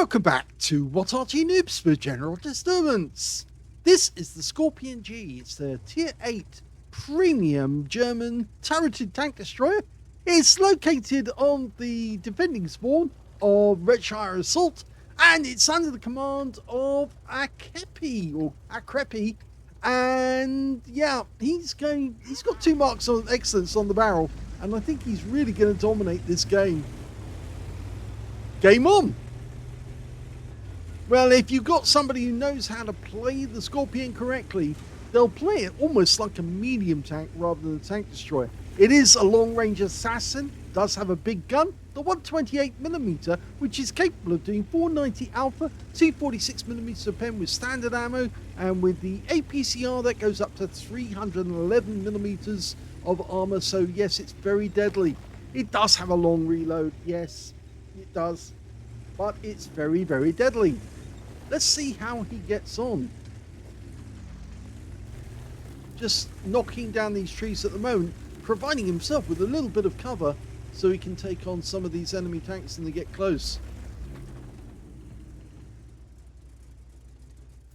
Welcome back to What Arty Noobs for General Disturbance. This is the Skorpion G. It's the Tier 8 premium German turreted tank destroyer. It's located on the defending spawn of Redshire Assault, and it's under the command of Akrepi. And yeah, he's got 2 marks of excellence on the barrel, and I think he's really going to dominate this game. Game on! Well, if you've got somebody who knows how to play the Skorpion correctly, they'll play it almost like a medium tank rather than a tank destroyer. It is a long-range assassin, does have a big gun, the 128mm, which is capable of doing 490 alpha, 246mm of pen with standard ammo, and with the APCR that goes up to 311mm of armor. So yes, it's very deadly. It does have a long reload, yes, it does, but it's very, very deadly. Let's see how he gets on. Just knocking down these trees at the moment, providing himself with a little bit of cover so he can take on some of these enemy tanks when they get close.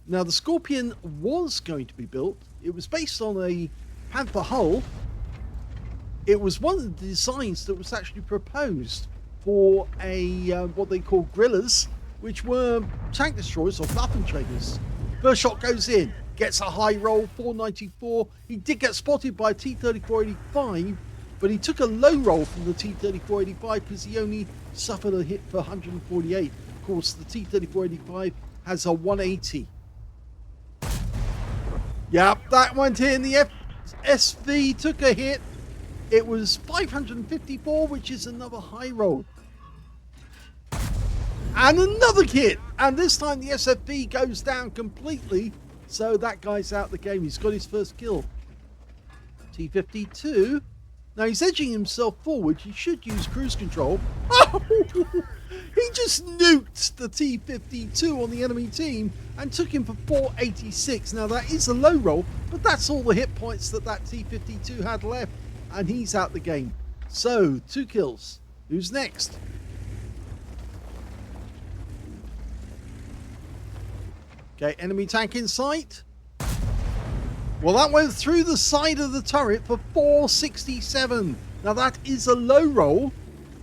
Now, the Skorpion was going to be built. It was based on a Panther hull. It was one of the designs that was actually proposed for a what they call grillers, which were tank destroyers or Waffenträgers. First shot goes in, gets a high roll, 494. He did get spotted by a T-3485, but he took a low roll from the T-3485 because he only suffered a hit for 148. Of course, the T-3485 has a 180. Yep, that went in. The SV took a hit. It was 554, which is another high roll. And another hit, and this time the SFV goes down completely, so that guy's out the game. He's got his first kill. T-52. Now he's edging himself forward. He should use cruise control. Oh! He just nuked the T-52 on the enemy team and took him for 486. Now that is a low roll, but that's all the hit points that T-52 had left, and he's out the game. So 2 kills. Who's next? Okay, enemy tank in sight. Well, that went through the side of the turret for 467. Now that is a low roll,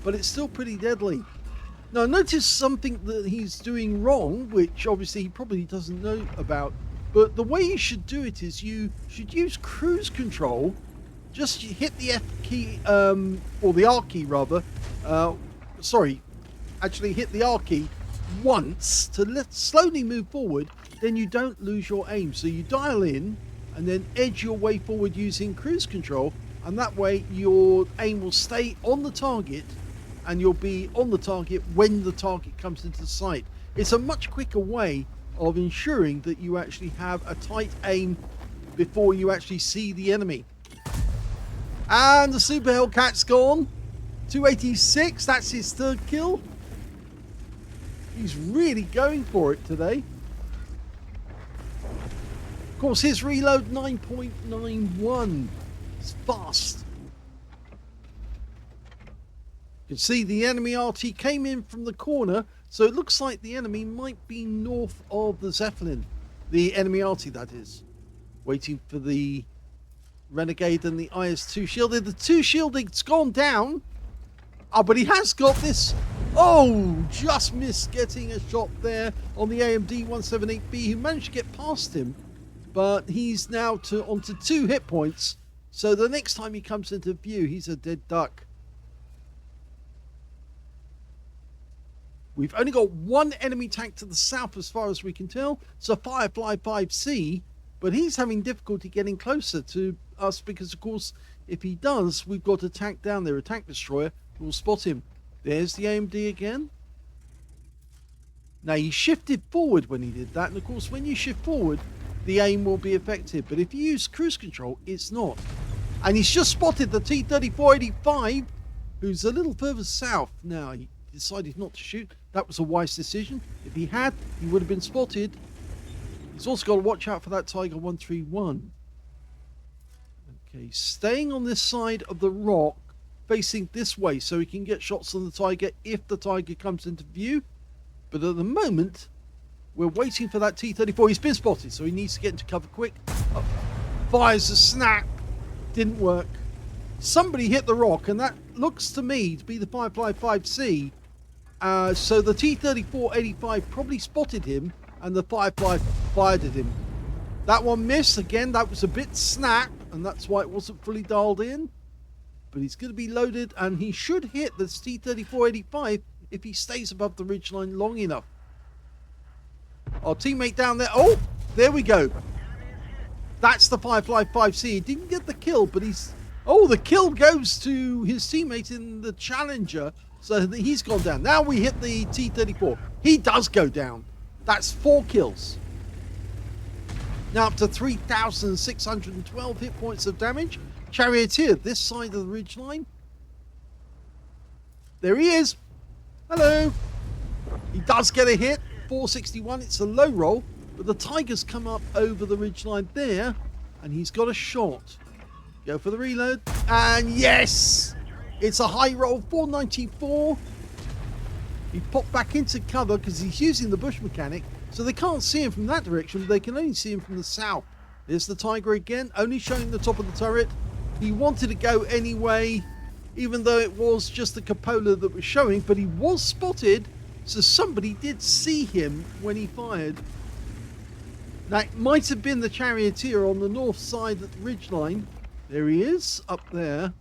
but it's still pretty deadly. Now notice something that he's doing wrong, which obviously he probably doesn't know about. But the way you should do it is you should use cruise control. Just hit the F key, or the R key rather. Actually hit the R key once to slowly move forward. Then you don't lose your aim. So you dial in and then edge your way forward using cruise control, and that way your aim will stay on the target and you'll be on the target when the target comes into sight. It's a much quicker way of ensuring that you actually have a tight aim before you actually see the enemy. And the Super Hellcat's gone. 286, that's his 3rd kill. He's really going for it today. Of course, his reload 9.91. It's fast. You can see the enemy Arty came in from the corner, so it looks like the enemy might be north of the Zeppelin. The enemy Arty, that is. Waiting for the Renegade and the IS-2 shielded. The 2 shielding's gone down. Oh, but he has got this. Oh, just missed getting a shot there on the AMD 178B, who managed to get past him. But he's now onto 2 hit points. So the next time he comes into view, he's a dead duck. We've only got 1 enemy tank to the south as far as we can tell. It's a Firefly 5C. But he's having difficulty getting closer to us because, of course, if he does, we've got a tank down there, a tank destroyer. We'll spot him. There's the AMD again. Now, he shifted forward when he did that. And, of course, when you shift forward, the aim will be effective. But if you use cruise control, it's not. And he's just spotted the T-3485, who's a little further south. Now, he decided not to shoot. That was a wise decision. If he had, he would have been spotted. He's also got to watch out for that Tiger 131. Okay, staying on this side of the rock, facing this way so he can get shots on the Tiger if the Tiger comes into view. But at the moment, we're waiting for that T-34. He's been spotted, so he needs to get into cover quick. Fires a snap. Didn't work. Somebody hit the rock, and that looks to me to be the Firefly 5C. So the T-34-85 probably spotted him, and the Firefly fired at him. That one missed. Again, that was a bit snap, and that's why it wasn't fully dialed in. But he's going to be loaded, and he should hit the T-34-85 if he stays above the ridgeline long enough. Our teammate down there. Oh, there we go. That's the Firefly 5C. He didn't get the kill, but he's... Oh, the kill goes to his teammate in the Challenger, so he's gone down. Now we hit the T-34. He does go down. That's 4 kills. Now up to 3,612 hit points of damage. Charioteer, this side of the ridgeline. There he is. Hello. He does get a hit. 461. It's a low roll, but the Tiger's come up over the ridgeline there, and he's got a shot. Go for the reload, and yes, it's a high roll. 494. He popped back into cover because he's using the bush mechanic, so they can't see him from that direction, but they can only see him from the south. There's the Tiger again, only showing the top of the turret. He wanted to go anyway, even though it was just the cupola that was showing, but he was spotted, so somebody did see him when he fired. Now, it might have been the Charioteer on the north side of the ridgeline. There he is, up there.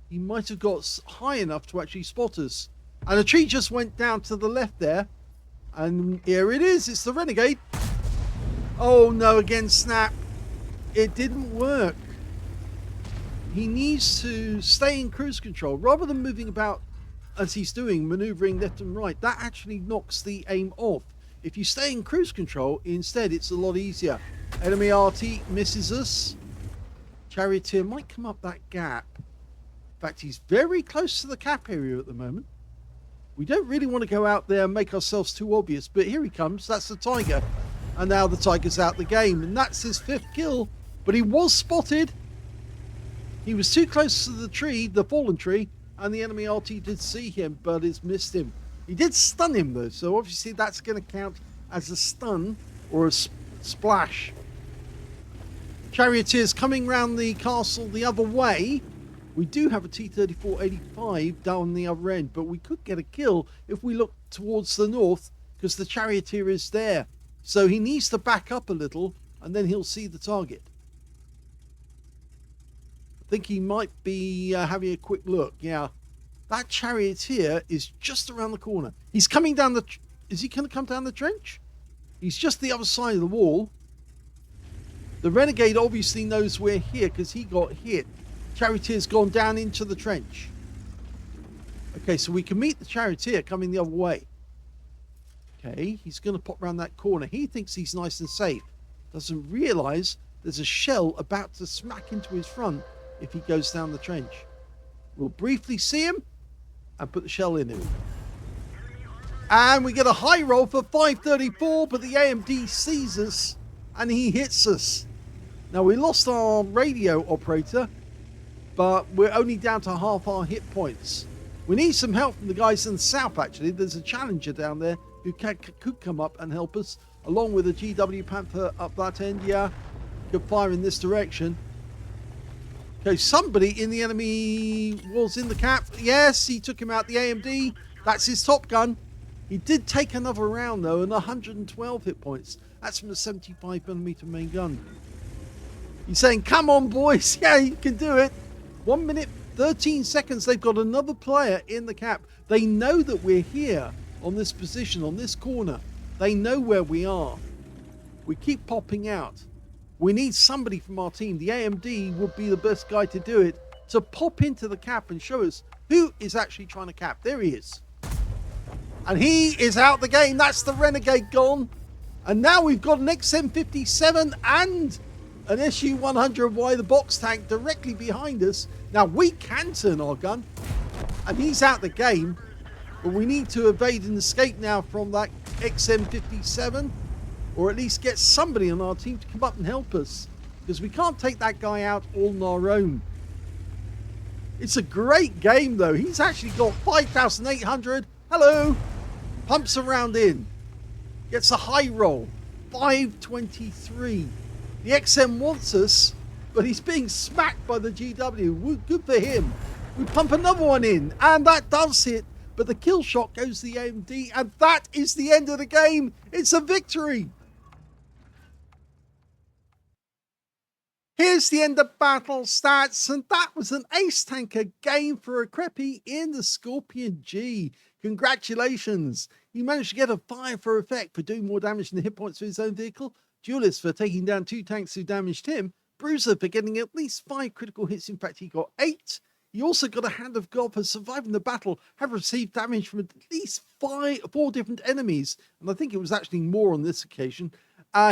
He might have got high enough to actually spot us. And a tree just went down to the left there. And here it is, it's the Renegade. Oh no, again, snap. It didn't work. He needs to stay in cruise control rather than moving about as he's doing, maneuvering left and right. That actually knocks the aim off. If you stay in cruise control, instead, it's a lot easier. Enemy Arty misses us. Charioteer might come up that gap. In fact, he's very close to the cap area at the moment. We don't really want to go out there and make ourselves too obvious, but here he comes. That's the Tiger. And now the Tiger's out the game, and that's his 5th kill. But he was spotted. He was too close to the tree, the fallen tree, and the enemy RT did see him, but it's missed him. He did stun him, though, so obviously that's going to count as a stun or a splash. Charioteers coming round the castle the other way. We do have a T-34-85 down the other end, but we could get a kill if we look towards the north, because the Charioteer is there. So he needs to back up a little, and then he'll see the target. I think he might be having a quick look. Yeah, that Charioteer is just around the corner. He's coming down the... Is he going to come down the trench? He's just the other side of the wall. The Renegade obviously knows we're here because he got hit. Charioteer's gone down into the trench. Okay, so we can meet the Charioteer coming the other way. Okay, he's going to pop around that corner. He thinks he's nice and safe. Doesn't realise there's a shell about to smack into his front if he goes down the trench. We'll briefly see him and put the shell in him. And we get a high roll for 534, but the AMD sees us and he hits us. Now, we lost our radio operator, but we're only down to half our hit points. We need some help from the guys in the south, actually. There's a Challenger down there who could come up and help us, along with a GW Panther up that end. Yeah, could fire in this direction. Okay, somebody in the enemy was in the cap. Yes, he took him out. The AMD, that's his top gun. He did take another round, though, and 112 hit points. That's from the 75mm main gun. He's saying, come on, boys. Yeah, you can do it. 1 minute, 13 seconds. They've got another player in the cap. They know that we're here on this position, on this corner. They know where we are. We keep popping out. We need somebody from our team. The AMD would be the best guy to do it, to pop into the cap and show us who is actually trying to cap. There he is. And he is out the game. That's the Renegade gone. And now we've got an XM57 and an SU-100Y, the box tank, directly behind us. Now, we can turn our gun. And he's out the game. But we need to evade and escape now from that XM57. Or at least get somebody on our team to come up and help us. Because we can't take that guy out all on our own. It's a great game, though. He's actually got 5,800. Hello. Pumps a round in. Gets a high roll. 523. The XM wants us, but he's being smacked by the GW. Good for him. We pump another one in, and that does hit, but the kill shot goes to the AMD, and that is the end of the game. It's a victory. Here's the end of battle stats, and that was an ace tanker game for a Creppy in the Skorpion G. Congratulations! He managed to get a fire for effect for doing more damage than the hit points for his own vehicle, Duelist for taking down 2 tanks who damaged him, Bruiser for getting at least 5 critical hits, in fact he got 8. He also got a Hand of God for surviving the battle, have received damage from at least 4 different enemies, and I think it was actually more on this occasion.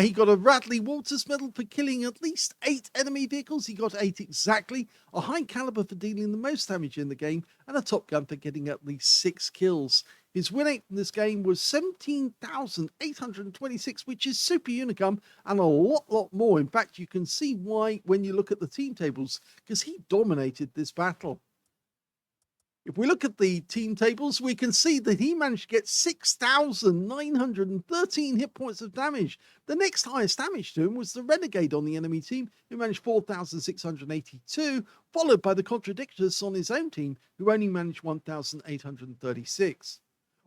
He got a Radley Walters medal for killing at least 8 enemy vehicles. He got 8 exactly. A high caliber for dealing the most damage in the game, and a Top Gun for getting at least 6 kills. His win rate from this game was 17,826, which is super unicum and a lot more. In fact, you can see why when you look at the team tables, because he dominated this battle. If we look at the team tables, we can see that he managed to get 6,913 hit points of damage. The next highest damage to him was the Renegade on the enemy team, who managed 4,682, followed by the Contradictors on his own team, who only managed 1,836.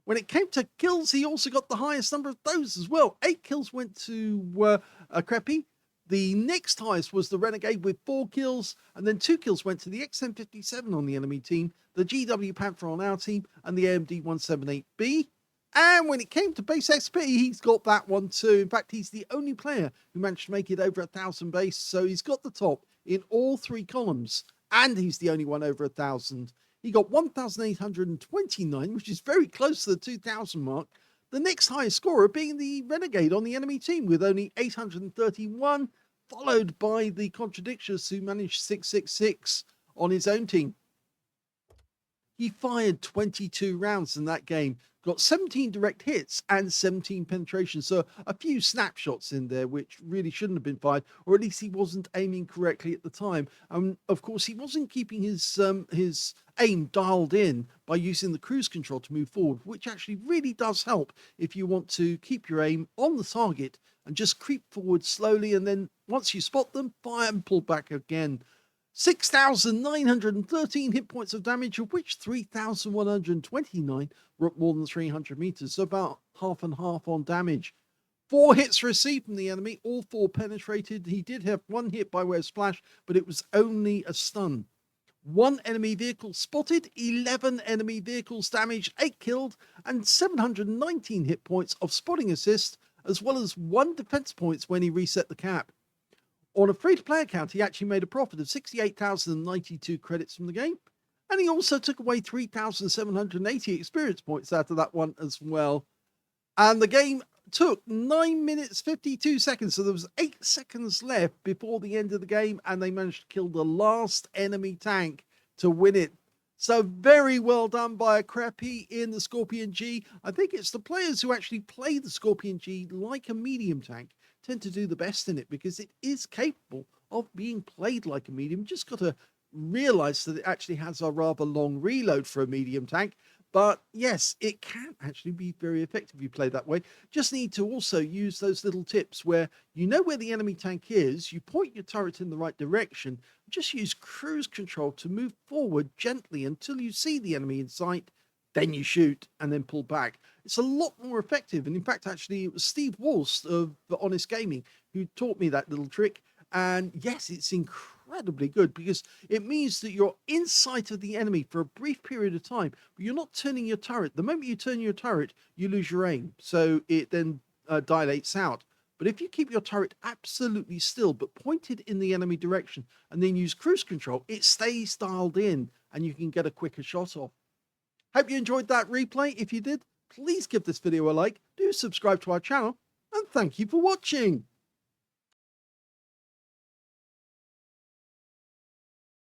When it came to kills, he also got the highest number of those as well. 8 kills went to Creppy. The next highest was the Renegade with 4 kills, and then 2 kills went to the XM57 on the enemy team, the GW Panther on our team, and the AMD 178B. And when it came to base XP, he's got that one too. In fact, he's the only player who managed to make it over 1,000 base, so he's got the top in all 3 columns, and he's the only one over 1,000. He got 1,829, which is very close to the 2,000 mark. The next highest scorer being the Renegade on the enemy team with only 831, followed by the Contradictors who managed 666 on his own team. He fired 22 rounds in that game, got 17 direct hits and 17 penetrations, so a few snapshots in there which really shouldn't have been fired, or at least he wasn't aiming correctly at the time. Of course, he wasn't keeping his aim dialed in by using the cruise control to move forward, which actually really does help if you want to keep your aim on the target and just creep forward slowly, and then once you spot them, fire and pull back again. 6,913 hit points of damage, of which 3,129 were at more than 300 meters, so about half and half on damage. 4 hits received from the enemy, all 4 penetrated. He did have 1 hit by way of splash, but it was only a stun. 1 enemy vehicle spotted, 11 enemy vehicles damaged, 8 killed, and 719 hit points of spotting assist, as well as 1 defense points when he reset the cap. On a free-to-play account, he actually made a profit of 68,092 credits from the game, and he also took away 3,780 experience points out of that one as well. And the game took 9 minutes 52 seconds, so there was 8 seconds left before the end of the game, and they managed to kill the last enemy tank to win it. So very well done by a Creppy in the Skorpion G. I think it's the players who actually play the Skorpion G like a medium tank tend to do the best in it, because it is capable of being played like a medium. Just got to realize that it actually has a rather long reload for a medium tank, but yes, it can actually be very effective if you play that way. Just need to also use those little tips where you know where the enemy tank is, you point your turret in the right direction, just use cruise control to move forward gently until you see the enemy in sight, then you shoot and then pull back. It's a lot more effective, and in fact actually it was Steve Walsh of Honest Gaming who taught me that little trick, and yes, it's incredibly good because it means that you're in sight of the enemy for a brief period of time, but you're not turning your turret. The moment you turn your turret, you lose your aim, so it then dilates out. But if you keep your turret absolutely still but pointed in the enemy direction and then use cruise control, it stays dialed in and you can get a quicker shot off. Hope you enjoyed that replay. If you did, please give this video a like, do subscribe to our channel, and thank you for watching.